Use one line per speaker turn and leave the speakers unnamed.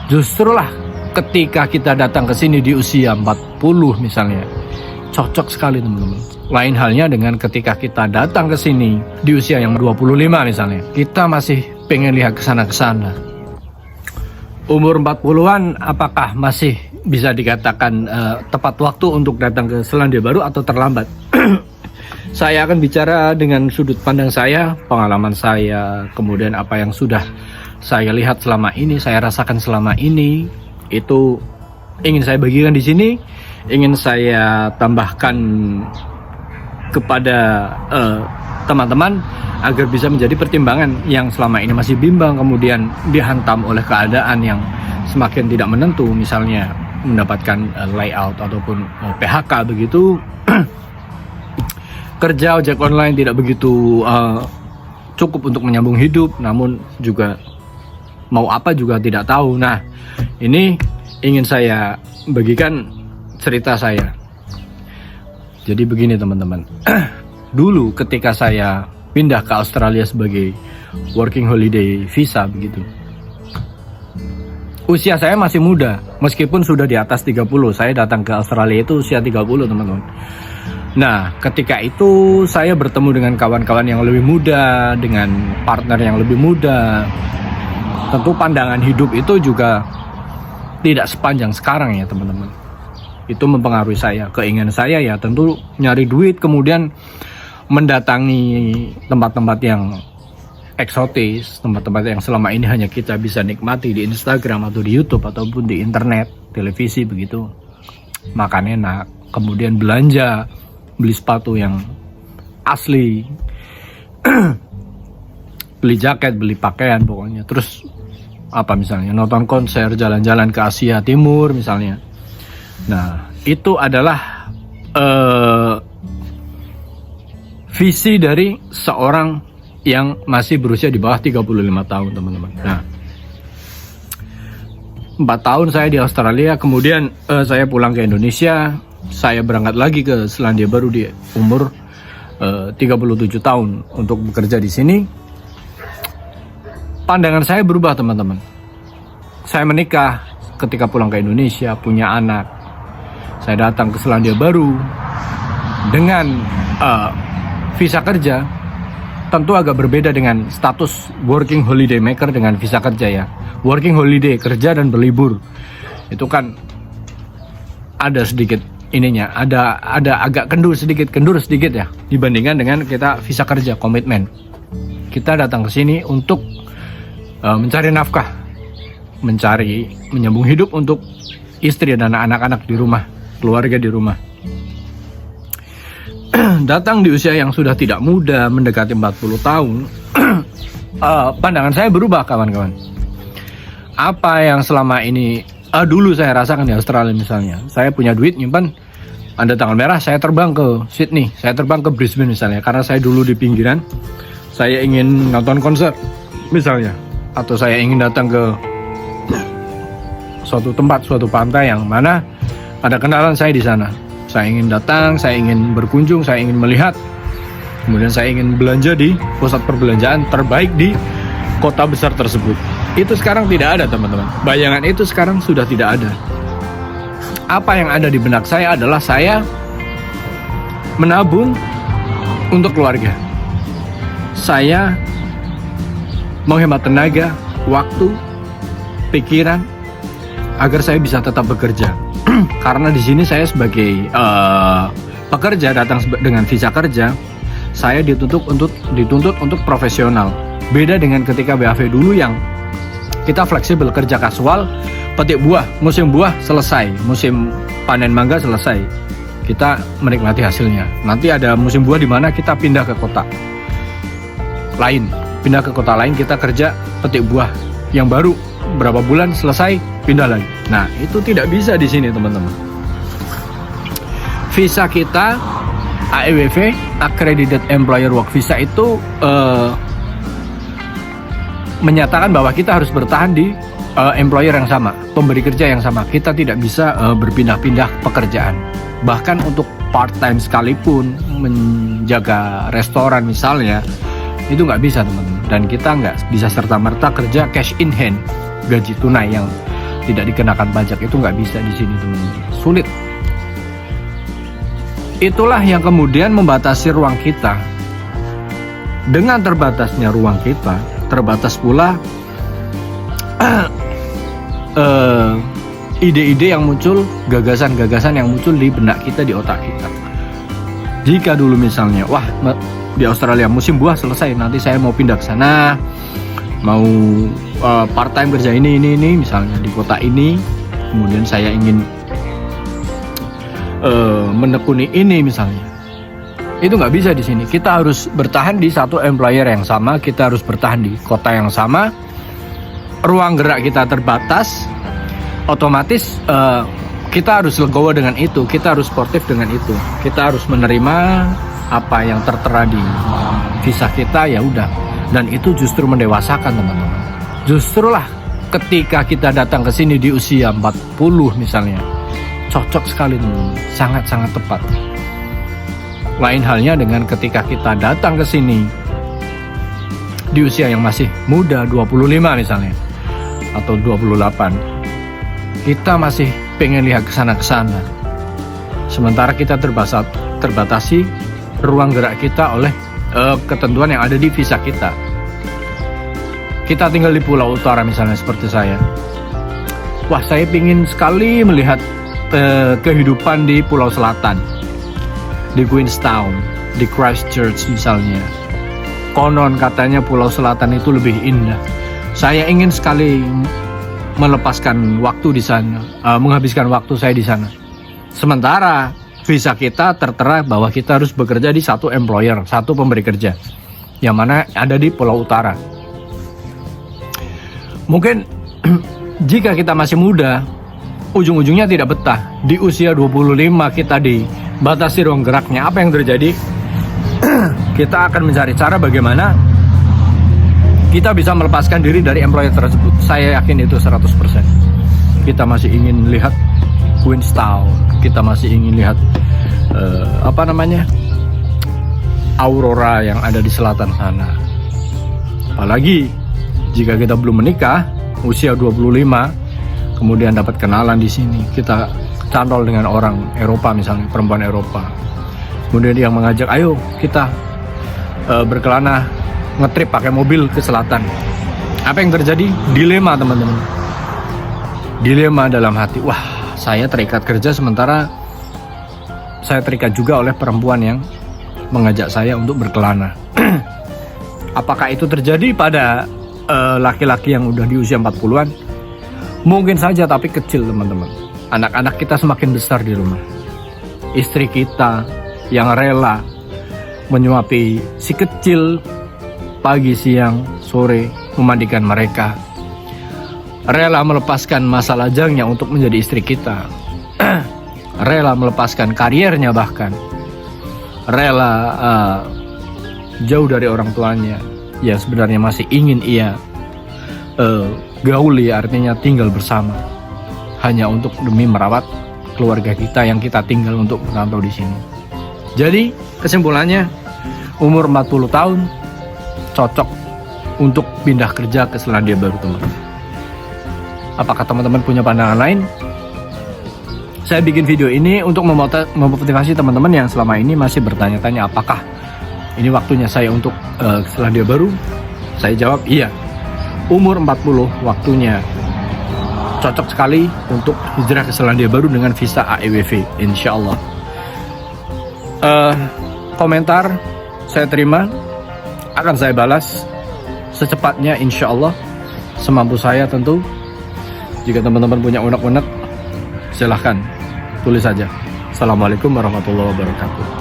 Justru lah ketika kita datang ke sini di usia 40 misalnya, cocok sekali teman-teman. Lain halnya dengan ketika kita datang ke sini di usia yang 25 misalnya, kita masih pengen lihat kesana-kesana. Umur 40-an apakah masih bisa dikatakan tepat waktu untuk datang ke Selandia Baru atau terlambat? Saya akan bicara dengan sudut pandang saya, pengalaman saya, kemudian apa yang sudah saya lihat selama ini, saya rasakan selama ini, itu ingin saya bagikan di sini, ingin saya tambahkan kepada teman-teman agar bisa menjadi pertimbangan yang selama ini masih bimbang, kemudian dihantam oleh keadaan yang semakin tidak menentu, misalnya mendapatkan layout ataupun PHK begitu. Kerja ojek online tidak begitu cukup untuk menyambung hidup, namun juga mau apa juga tidak tahu. Nah, ini ingin saya bagikan cerita saya. Jadi begini teman-teman. Dulu ketika saya pindah ke Australia sebagai working holiday visa begitu, usia saya masih muda, meskipun sudah di atas 30. Saya datang ke Australia itu usia 30 teman-teman. Nah, ketika itu saya bertemu dengan kawan-kawan yang lebih muda, dengan partner yang lebih muda. Tentu pandangan hidup itu juga tidak sepanjang sekarang ya teman-teman. Itu mempengaruhi saya, keinginan saya ya tentu nyari duit, kemudian mendatangi tempat-tempat yang eksotis, tempat-tempat yang selama ini hanya kita bisa nikmati di Instagram atau di YouTube ataupun di internet, televisi begitu. Makan enak, kemudian belanja, beli sepatu yang asli, beli jaket, beli pakaian pokoknya. Terus apa misalnya nonton konser, jalan-jalan ke Asia Timur misalnya. Nah, itu adalah visi dari seorang yang masih berusia di bawah 35 tahun teman-teman. Nah, 4 tahun saya di Australia, kemudian saya pulang ke Indonesia. Saya berangkat lagi ke Selandia Baru di umur 37 tahun untuk bekerja di sini. Pandangan saya berubah teman-teman. Saya menikah ketika pulang ke Indonesia, punya anak. Saya datang ke Selandia Baru dengan visa kerja. Tentu agak berbeda dengan status working holiday maker dengan visa kerja ya. Working holiday, kerja dan berlibur, itu kan ada sedikit ininya, ada agak kendur sedikit ya dibandingkan dengan kita visa kerja, komitmen. Kita datang ke sini untuk mencari nafkah, menyambung hidup untuk istri dan anak-anak di rumah, keluarga di rumah. Datang di usia yang sudah tidak muda, mendekati 40 tahun, pandangan saya berubah kawan-kawan. Apa yang selama ini dulu saya rasakan di Australia misalnya, saya punya duit nyimpan, ada tanggal merah, saya terbang ke Sydney, saya terbang ke Brisbane misalnya, karena saya dulu di pinggiran, saya ingin nonton konser misalnya, atau saya ingin datang ke suatu tempat, suatu pantai yang mana ada kenalan saya di sana. Saya ingin datang, saya ingin berkunjung, saya ingin melihat, kemudian saya ingin belanja di pusat perbelanjaan terbaik di kota besar tersebut. Itu sekarang tidak ada teman-teman. Bayangan itu sekarang sudah tidak ada. Apa yang ada di benak saya adalah saya menabung untuk keluarga. Saya menghemat tenaga, waktu, pikiran agar saya bisa tetap bekerja. Karena di sini saya sebagai pekerja datang dengan visa kerja, saya dituntut untuk profesional. Beda dengan ketika BAV dulu yang kita fleksibel, kerja kasual, petik buah, musim buah selesai, musim panen mangga selesai, kita menikmati hasilnya. Nanti ada musim buah di mana kita pindah ke kota lain, kita kerja petik buah yang baru, berapa bulan selesai, pindah lagi. Nah, itu tidak bisa di sini teman-teman. Visa kita AEWV, Accredited Employer Work Visa itu menyatakan bahwa kita harus bertahan di employer yang sama, pemberi kerja yang sama. Kita tidak bisa berpindah-pindah pekerjaan. Bahkan untuk part-time sekalipun, menjaga restoran misalnya, itu nggak bisa teman-teman. Dan kita nggak bisa serta-merta kerja cash in hand, gaji tunai yang tidak dikenakan pajak, itu nggak bisa di sini teman-teman, sulit. Itulah yang kemudian membatasi ruang kita. Dengan terbatasnya ruang kita, terbatas pula ide-ide yang muncul, gagasan-gagasan yang muncul di benak kita, di otak kita. Jika dulu misalnya, wah di Australia musim buah selesai, nanti saya mau pindah ke sana, mau part time kerja ini misalnya di kota ini, kemudian saya ingin menekuni ini misalnya, itu nggak bisa di sini. Kita harus bertahan di satu employer yang sama, kita harus bertahan di kota yang sama, ruang gerak kita terbatas, otomatis kita harus legowo dengan itu, kita harus sportif dengan itu, kita harus menerima apa yang tertera di visa kita, ya udah. Dan itu justru mendewasakan teman-teman. Justru lah ketika kita datang ke sini di usia 40 misalnya, cocok sekali teman-teman, sangat-sangat tepat. Lain halnya dengan ketika kita datang ke sini di usia yang masih muda, 25 misalnya, atau 28, kita masih pengen lihat kesana-kesana, sementara kita terbatasi ruang gerak kita oleh ketentuan yang ada di visa kita. Kita tinggal di Pulau Utara misalnya seperti saya, wah saya ingin sekali melihat kehidupan di Pulau Selatan, di Queenstown, di Christchurch misalnya. Konon katanya Pulau Selatan itu lebih indah. Saya ingin sekali melepaskan waktu di sana, menghabiskan waktu saya di sana. Sementara visa kita tertera bahwa kita harus bekerja di satu employer, satu pemberi kerja, yang mana ada di Pulau Utara. Mungkin jika kita masih muda, ujung-ujungnya tidak betah. Di usia 25 kita dibatasi ruang geraknya. Apa yang terjadi? Kita akan mencari cara bagaimana kita bisa melepaskan diri dari employer tersebut. Saya yakin itu 100%. Kita masih ingin lihat Queenstown, kita masih ingin lihat aurora yang ada di selatan sana. Apalagi jika kita belum menikah, usia 25, kemudian dapat kenalan di sini, kita cantol dengan orang Eropa misalnya, perempuan Eropa, kemudian dia mengajak, ayo kita berkelana ngetrip pakai mobil ke selatan. Apa yang terjadi? Dilema teman-teman, dilema dalam hati. Wah, saya terikat kerja, sementara saya terikat juga oleh perempuan yang mengajak saya untuk berkelana. Apakah itu terjadi pada laki-laki yang udah di usia 40-an? Mungkin saja, tapi kecil teman-teman. Anak-anak kita semakin besar di rumah. Istri kita yang rela menyuapi si kecil pagi, siang, sore, memandikan mereka, rela melepaskan masa lajangnya untuk menjadi istri kita, rela melepaskan kariernya, bahkan rela jauh dari orang tuanya yang sebenarnya masih ingin ia gauli, artinya tinggal bersama, hanya untuk demi merawat keluarga kita yang kita tinggal untuk merantau di sini. Jadi kesimpulannya, umur 40 tahun cocok untuk pindah kerja ke Selandia Baru, teman-teman. Apakah teman-teman punya pandangan lain? Saya bikin video ini untuk memotivasi teman-teman yang selama ini masih bertanya-tanya, apakah ini waktunya saya untuk ke Selandia Baru? Saya jawab iya. Umur 40 waktunya cocok sekali untuk hijrah ke Selandia Baru dengan visa AEWV, insya Allah. Komentar saya terima, akan saya balas secepatnya insya Allah, semampu saya tentu. Jika teman-teman punya unek-unek, silahkan tulis saja. Assalamualaikum warahmatullahi wabarakatuh.